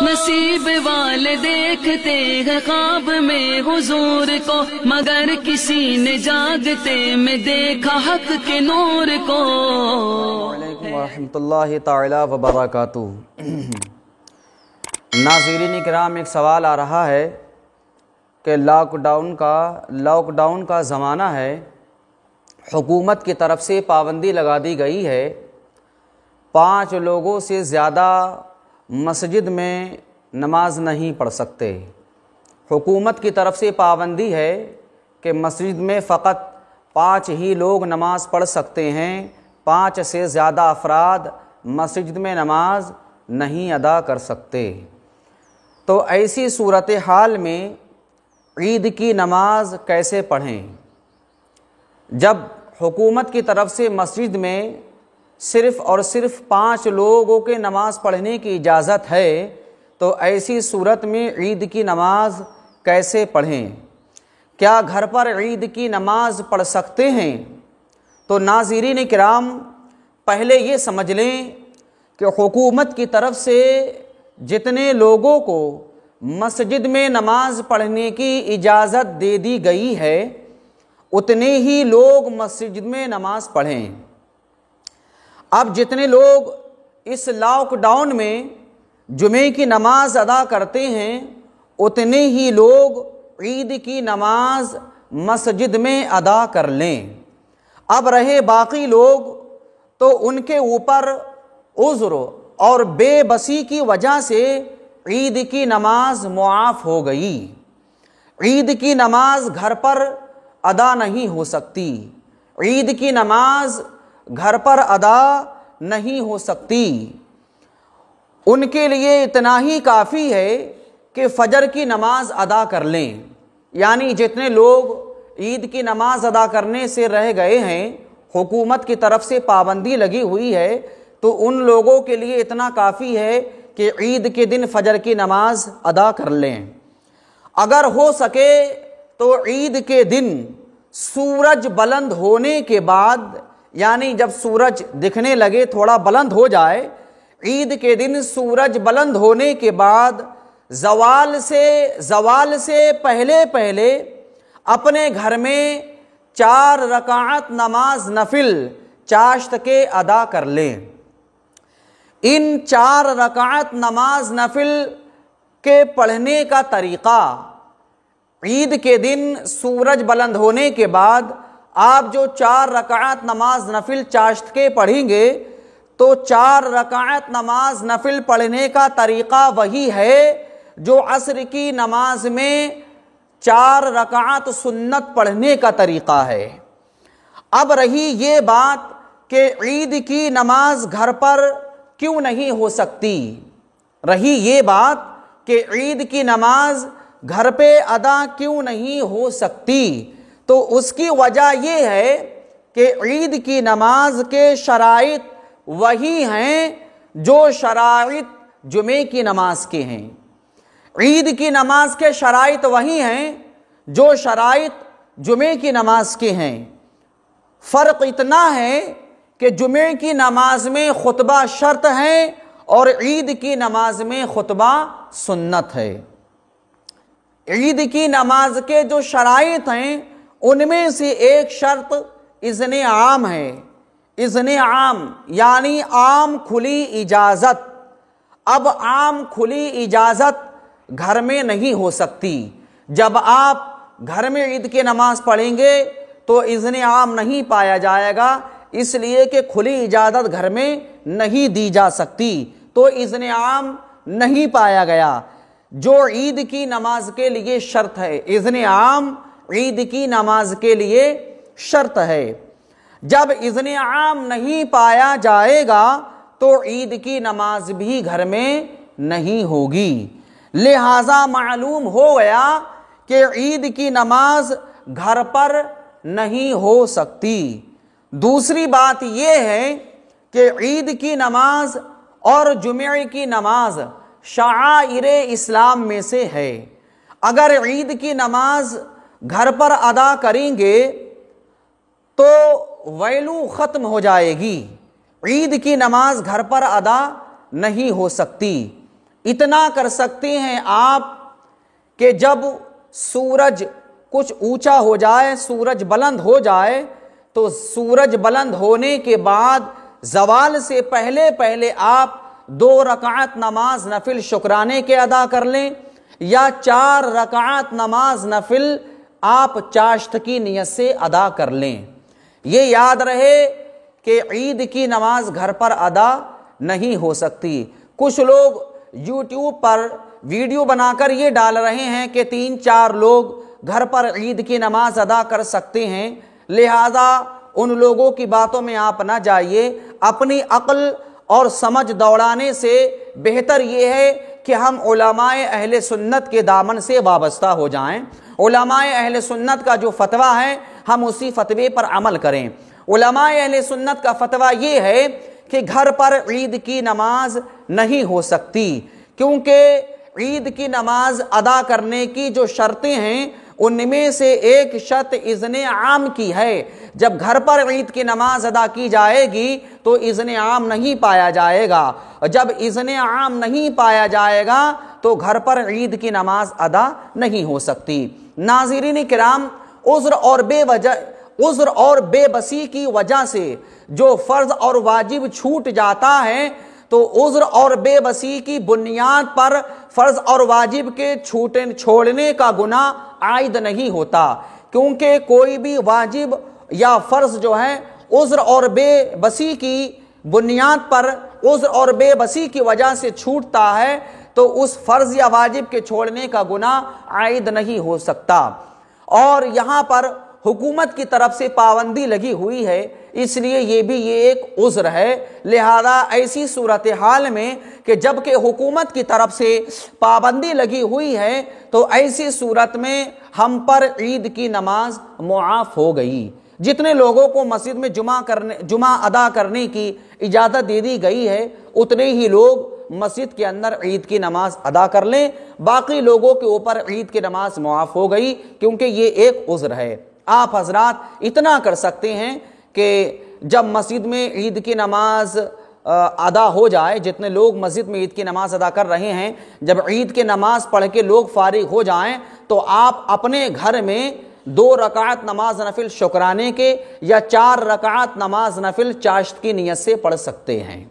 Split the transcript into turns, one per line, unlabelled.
نصیب والے دیکھتے ہیں خواب میں حضور کو، مگر کسی نے جاگتے میں دیکھا حق کے نور کو۔
السلام علیکم ورحمۃ اللہ تعالی وبرکاتہ۔ ناظرین کرام، ایک سوال آ رہا ہے کہ لاک ڈاؤن کا زمانہ ہے، حکومت کی طرف سے پابندی لگا دی گئی ہے، 5 لوگوں سے زیادہ مسجد میں نماز نہیں پڑھ سکتے۔ حکومت کی طرف سے پابندی ہے کہ مسجد میں فقط 5 ہی لوگ نماز پڑھ سکتے ہیں، 5 سے زیادہ افراد مسجد میں نماز نہیں ادا کر سکتے۔ تو ایسی صورتحال میں عید کی نماز کیسے پڑھیں؟ جب حکومت کی طرف سے مسجد میں صرف اور صرف 5 لوگوں کے نماز پڑھنے کی اجازت ہے، تو ایسی صورت میں عید کی نماز کیسے پڑھیں؟ کیا گھر پر عید کی نماز پڑھ سکتے ہیں؟ تو ناظرین کرام، پہلے یہ سمجھ لیں کہ حکومت کی طرف سے جتنے لوگوں کو مسجد میں نماز پڑھنے کی اجازت دے دی گئی ہے، اتنے ہی لوگ مسجد میں نماز پڑھیں۔ اب جتنے لوگ اس لاک ڈاؤن میں جمعے کی نماز ادا کرتے ہیں، اتنے ہی لوگ عید کی نماز مسجد میں ادا کر لیں۔ اب رہے باقی لوگ، تو ان کے اوپر عذر اور بے بسی کی وجہ سے عید کی نماز معاف ہو گئی۔ عید کی نماز گھر پر ادا نہیں ہو سکتی، عید کی نماز گھر پر ادا نہیں ہو سکتی۔ ان کے لیے اتنا ہی کافی ہے کہ فجر کی نماز ادا کر لیں۔ یعنی جتنے لوگ عید کی نماز ادا کرنے سے رہ گئے ہیں، حکومت کی طرف سے پابندی لگی ہوئی ہے، تو ان لوگوں کے لیے اتنا کافی ہے کہ عید کے دن فجر کی نماز ادا کر لیں۔ اگر ہو سکے تو عید کے دن سورج بلند ہونے کے بعد، یعنی جب سورج دکھنے لگے، تھوڑا بلند ہو جائے، عید کے دن سورج بلند ہونے کے بعد زوال سے پہلے اپنے گھر میں 4 رکعت نماز نفل چاشت کے ادا کر لیں۔ ان 4 رکعت نماز نفل کے پڑھنے کا طریقہ، عید کے دن سورج بلند ہونے کے بعد آپ جو 4 رکعت نماز نفل چاشت کے پڑھیں گے، تو 4 رکعت نماز نفل پڑھنے کا طریقہ وہی ہے جو عصر کی نماز میں 4 رکعت سنت پڑھنے کا طریقہ ہے۔ اب رہی یہ بات کہ عید کی نماز گھر پر کیوں نہیں ہو سکتی، عید کی نماز گھر پہ ادا کیوں نہیں ہو سکتی، تو اس کی وجہ یہ ہے کہ عید کی نماز کے شرائط وہی ہیں جو شرائط جمعے کی نماز کے ہیں۔ عید کی نماز کے شرائط وہی ہیں جو شرائط جمعے کی نماز کے ہیں۔ فرق اتنا ہے کہ جمعے کی نماز میں خطبہ شرط ہے اور عید کی نماز میں خطبہ سنت ہے۔ عید کی نماز کے جو شرائط ہیں، ان میں سے ایک شرط اذن عام ہے۔ اذن عام یعنی عام کھلی اجازت۔ اب عام کھلی اجازت گھر میں نہیں ہو سکتی۔ جب آپ گھر میں عید کی نماز پڑھیں گے تو اذن عام نہیں پایا جائے گا، اس لیے کہ کھلی اجازت گھر میں نہیں دی جا سکتی، تو اذن عام نہیں پایا گیا جو عید کی نماز کے لیے شرط ہے۔ اذن عام عید کی نماز کے لیے شرط ہے۔ جب اذن عام نہیں پایا جائے گا تو عید کی نماز بھی گھر میں نہیں ہوگی۔ لہذا معلوم ہو گیا کہ عید کی نماز گھر پر نہیں ہو سکتی۔ دوسری بات یہ ہے کہ عید کی نماز اور جمعے کی نماز شعائر اسلام میں سے ہے۔ اگر عید کی نماز گھر پر ادا کریں گے تو ویلو ختم ہو جائے گی، عید کی نماز گھر پر ادا نہیں ہو سکتی۔ اتنا کر سکتے ہیں آپ کہ جب سورج کچھ اونچا ہو جائے، سورج بلند ہو جائے، تو سورج بلند ہونے کے بعد زوال سے پہلے پہلے آپ 2 رکعت نماز نفل شکرانے کے ادا کر لیں، یا 4 رکعت نماز نفل آپ چاشت کی نیت سے ادا کر لیں۔ یہ یاد رہے کہ عید کی نماز گھر پر ادا نہیں ہو سکتی۔ کچھ لوگ یوٹیوب پر ویڈیو بنا کر یہ ڈال رہے ہیں کہ 3-4 لوگ گھر پر عید کی نماز ادا کر سکتے ہیں، لہذا ان لوگوں کی باتوں میں آپ نہ جائیے۔ اپنی عقل اور سمجھ دوڑانے سے بہتر یہ ہے کہ ہم علماء اہل سنت کے دامن سے وابستہ ہو جائیں۔ علماء اہل سنت کا جو فتویٰ ہے ہم اسی فتوے پر عمل کریں۔ علماء اہل سنت کا فتویٰ یہ ہے کہ گھر پر عید کی نماز نہیں ہو سکتی، کیونکہ عید کی نماز ادا کرنے کی جو شرطیں ہیں ان میں سے ایک شرط اذن عام کی ہے۔ جب گھر پر عید کی نماز ادا کی جائے گی تو اذن عام نہیں پایا جائے گا، اور جب اذن عام نہیں پایا جائے گا تو گھر پر عید کی نماز ادا نہیں ہو سکتی۔ ناظرین کرام، عذر اور بے بسی کی وجہ سے جو فرض اور واجب چھوٹ جاتا ہے تو عذر اور بے بسی کی بنیاد پر فرض اور واجب کے چھوڑنے کا گناہ عائد نہیں ہوتا، کیونکہ کوئی بھی واجب یا فرض جو ہے عذر اور بے بسی کی بنیاد پر، عذر اور بے بسی کی وجہ سے چھوٹتا ہے تو اس فرض یا واجب کے چھوڑنے کا گناہ عائد نہیں ہو سکتا۔ اور یہاں پر حکومت کی طرف سے پابندی لگی ہوئی ہے، اس لیے یہ ایک عذر ہے۔ لہذا ایسی صورتحال میں کہ جب کہ حکومت کی طرف سے پابندی لگی ہوئی ہے تو ایسی صورت میں ہم پر عید کی نماز معاف ہو گئی۔ جتنے لوگوں کو مسجد میں جمعہ ادا کرنے کی اجازت دے دی گئی ہے اتنے ہی لوگ مسجد کے اندر عید کی نماز ادا کر لیں، باقی لوگوں کے اوپر عید کی نماز معاف ہو گئی، کیونکہ یہ ایک عذر ہے۔ آپ حضرات اتنا کر سکتے ہیں کہ جب مسجد میں عید کی نماز ادا ہو جائے، جتنے لوگ مسجد میں عید کی نماز ادا کر رہے ہیں، جب عید کی نماز پڑھ کے لوگ فارغ ہو جائیں تو آپ اپنے گھر میں 2 رکعت نماز نفل شکرانے کے یا 4 رکعت نماز نفل چاشت کی نیت سے پڑھ سکتے ہیں۔